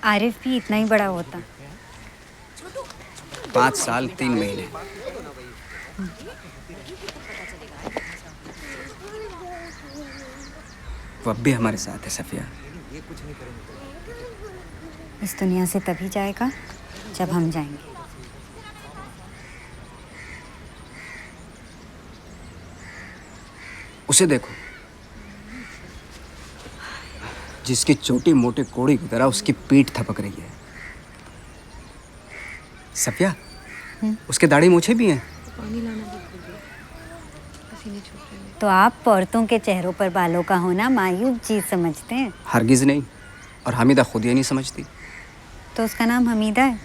आरिफ भी इतना ही बड़ा होता। 5 साल 3 महीने। वो अब भी हमारे साथ है सफिया। इस दुनिया से तभी जाएगा जब हम जाएंगे। उसे देखो, जिसकी छोटी मोटी कोड़ी की तरह उसकी पीठ थपक रही है। सफिया, उसके दाढ़ी मूछे भी हैं। तो आप औरतों के चेहरों पर बालों का होना मायूब चीज समझते हैं? हरगिज नहीं, और हमीदा खुद ये नहीं समझती। तो उसका नाम हमीदा है।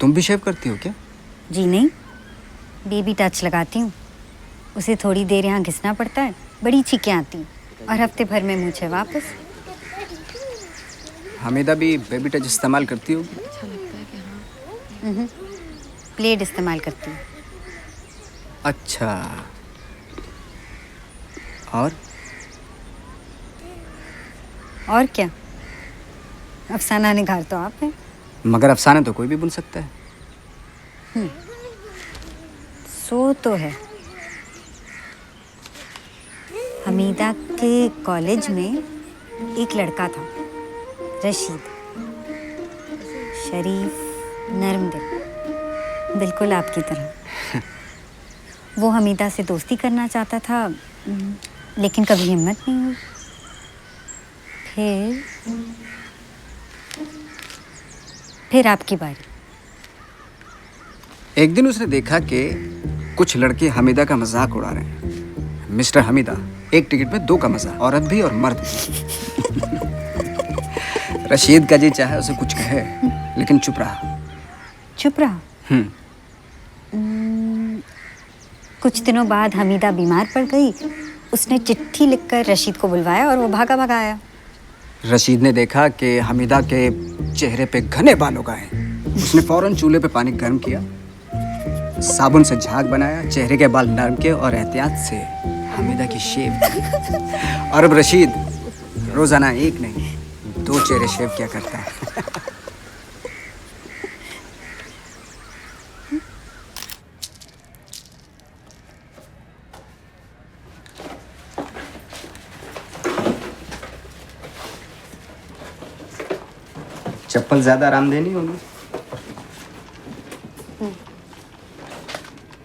तुम भी शेव करती हो क्या? जी नहीं, बेबी टच लगाती हूँ। उसे थोड़ी देर यहाँ घिसना पड़ता है, बड़ी छींकें आती हैं और हफ्ते भर में मूछें वापस। हमीदा भी बेबी टच इस्तेमाल करती होगी। ब्लेड इस्तेमाल करती हूँ। अच्छा, और क्या, अफसाना निगार तो आप हैं। मगर अफसाने तो कोई भी बुन सकता है। सो तो है। हमीदा के कॉलेज में एक लड़का था, रशीद। शरीफ, नर्म दिल, बिल्कुल आपकी तरह। वो हमीदा से दोस्ती करना चाहता था, लेकिन कभी हिम्मत नहीं हुई। फिर आपकी बारी। एक दिन उसने देखा कि कुछ लड़के हमीदा का मजाक उड़ा रहे हैं। मिस्टर हमीदा, एक टिकट में 2 का मजा, औरत भी और मर्द भी। रशीद का जी चाहे उसे कुछ कहे, लेकिन चुप रहा। चुप रहा। कुछ दिनों बाद हमीदा बीमार पड़ गई। उसने चिट्ठी लिखकर रशीद को बुलवाया और वो भागा भागा आया। रशीद ने देखा कि हमीदा के चेहरे पे घने बाल उगाए हैं। उसने फौरन चूल्हे पे पानी गर्म किया, साबुन से झाग बनाया, चेहरे के बाल नरम किए और एहतियात से हमीदा की शेव की। और अब रशीद रोजाना एक नहीं 2 चेहरे शेव किया करता है। चप्पल ज्यादा आरामदेह नहीं होगी,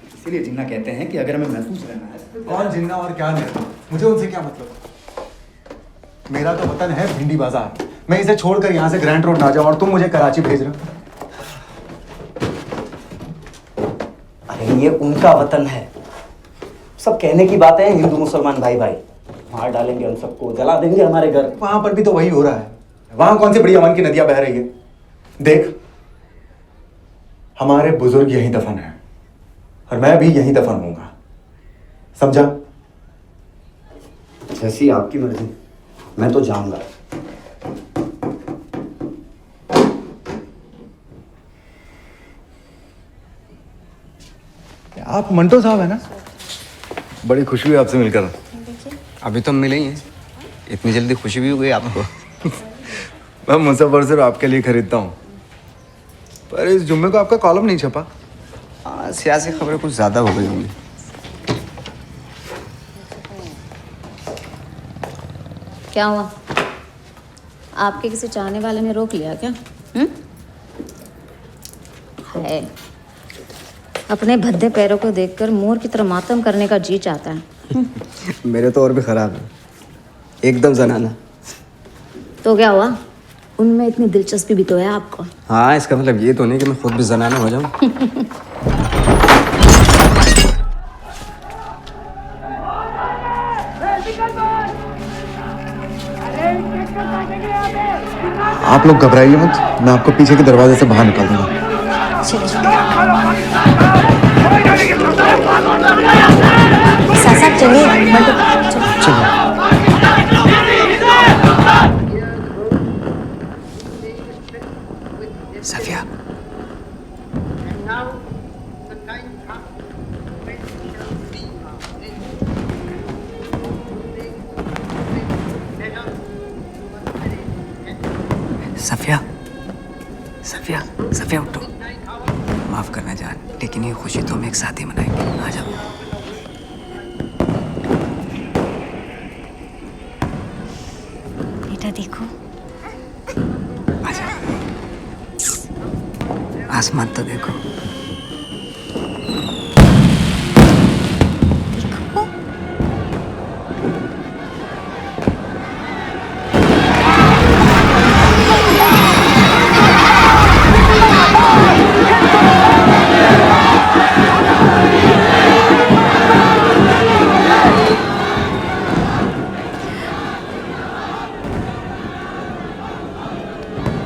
इसीलिए जिन्ना कहते हैं कि अगर हमें महफूज रहना है। कौन जिन्ना और क्या नहीं, मुझे उनसे क्या मतलब। मेरा तो वतन है भिंडी बाजार। मैं इसे छोड़कर यहाँ से ग्रैंड रोड ना जाऊँ और तुम मुझे कराची भेज रहे हो। अरे ये उनका वतन है। सब कहने की बातें हैं, हिंदू मुसलमान भाई भाई। मार डालेंगे हम सबको, जला देंगे हमारे घर। वहां पर भी तो वही हो रहा है। वहां कौन सी बड़ी अमन की नदियां बह रही है। देख, हमारे बुजुर्ग यहीं दफन है और मैं भी यहीं दफन होऊंगा, समझा? जैसी आपकी मर्जी, मैं तो जाऊंगा। आप मंटो साहब है ना? बड़ी खुशी हुई आपसे मिलकर। अभी तो मिले ही हैं, इतनी जल्दी खुशी भी हो गई आपको? मैं मुजफ्फर सिर्फ आपके लिए खरीदता हूँ, पर इस जुम्मे को आपका कॉलम नहीं छपा। हाँ, सियासी खबरें कुछ ज्यादा हो गई होंगी। क्या हुआ? आपके किसी चाहने वाले ने रोक लिया क्या? है, अपने भद्दे पैरों को देखकर मोर की तरह मातम करने का जी चाहता है। मेरे तो और भी खराब है, एकदम जनाना। तो क्या हुआ? उनमें इतनी दिलचस्पी भी तो है आपको। हाँ, इसका मतलब ये तो नहीं कि मैं खुद भी जनाना हो जाऊं। आप लोग घबराइए मत, मैं आपको पीछे के दरवाजे से बाहर निकाल दूंगा। साहब चलिए। चलो। सफिया, सफिया सफिया सफिया उठो। माफ करना जान, लेकिन ये खुशी तो हम एक साथ ही मनाएंगे। आ जाओ। बेटा देखो, आ जाओ। आसमान तो देखो। देखो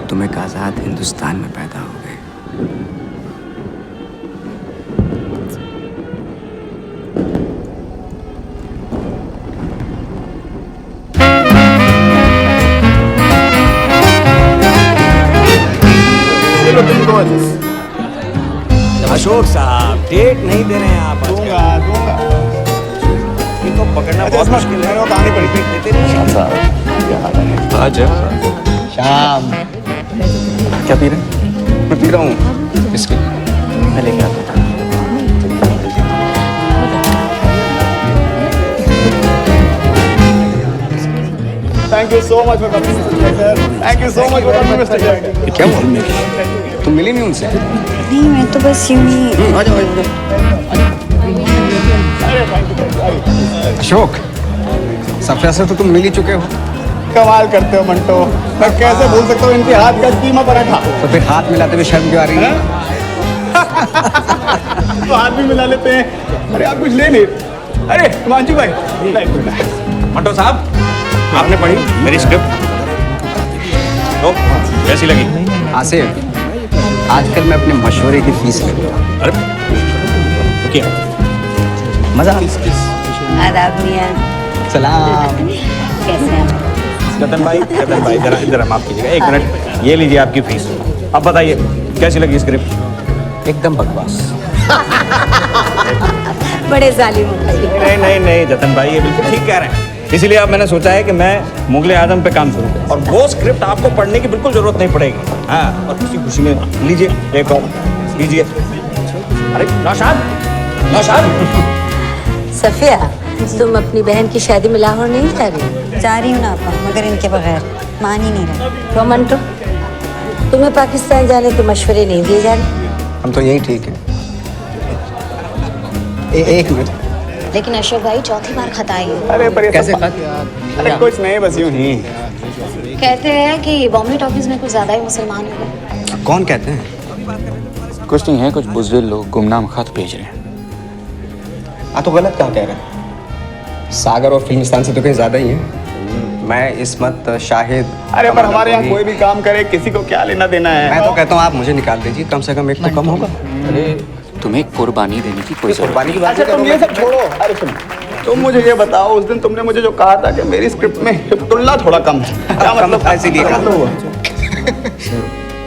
तुम एक आज़ाद हिंदुस्तान में पैदा हो गए। अशोक साहब डेट नहीं दे रहे हैं आप आजकल। दूंगा इनको पकड़ना बहुत मुश्किल है। आनी पड़ी आजा। शाम क्या पी रहे हैं? मैं पी रहा हूँ इसकी। मैं लेके आता हूँ। Thank you so much for coming sir. Thank you so much for coming Mister Jack. क्या हुआ? तुम मिली नहीं उनसे? नहीं, मैं तो बस यूं ही। आ जाओ, आ जाओ। अशोक, सफिया से तो तुम मिल ही चुके हो। कमाल करते हो मंटो, मैं कैसे भूल सकता हूँ इनके हाथ का कीमा पराठा। तो फिर हाथ मिलाते हुए शर्म क्यों आ रही है? तो हाथ भी मिला लेते हैं। अरे आप कुछ ले नहीं। अरे हिमांशु भाई, मंटो साहब, आपने पढ़ी मेरी स्क्रिप्ट तो कैसी लगी? आसिफ, आजकल मैं अपने मशवरे की फीस ले रहा हूँ। अरे क्या मजा। आदाब मियां, सलाम। कैसे हैं? जतन भाई जरा इधर माफ कीजिएगा, एक मिनट। ये लीजिए आपकी फीस। अब बताइए कैसी लगी स्क्रिप्ट? एकदम बकवास। बड़े जालिम हो भाई। नहीं नहीं नहीं जतन भाई, ये बिल्कुल ठीक कह रहे हैं। इसीलिए अब मैंने सोचा है कि मैं मुगले आजम पे काम करूँ और वो स्क्रिप्ट आपको पढ़ने की बिल्कुल जरूरत नहीं पड़ेगी। हाँ, और खुशी खुशी में लीजिए एक और लीजिए। अरे नौशाद सफिया, तुम अपनी बहन की शादी में लाहौर नहीं जा रही? जा रही हूँ ना आपा, मगर इनके बगैर मान ही नहीं रहा। क्यों मंटो, तुम्हें पाकिस्तान जाने के मशवरे नहीं दिए जा रहे? हम तो यही ठीक है। एक मिनट। लेकिन अशोक भाई चौथी बार खत आई है। अरे पर ये कैसे? सब अरे कुछ नहीं, बस यूं ही। कहते हैं कि बॉम्बे टॉकीज में कुछ ज्यादा ही मुसलमान हो गए। कौन कहते हैं? कुछ नहीं है, कुछ बुज़दिल लोग गुमनाम खत भेज रहे हैं। तो गलत कहाँ कह रहे हैं? सागर और फिल्मिस्तान से तो कहीं ज्यादा ही है। मैं इस्मत, शाहिद। अरे पर हमारे यहाँ कोई भी काम करे, किसी को क्या लेना देना है? मैं तो कहता हूँ आप मुझे निकाल दीजिए, कम से कम एक तो कम होगा। अरे तुम्हें कुर्बानी देने की कोई जरूरत कुर्बानी की बात अच्छा तुम ये सब छोड़ो। अरे सुनो, तुम मुझे ये बताओ, उस दिन तुमने मुझे जो कहा था कि मेरी स्क्रिप्ट में हिब्तुल्लाह थोड़ा कम है, क्या मतलब? इसीलिए क्या मतलब हुआ?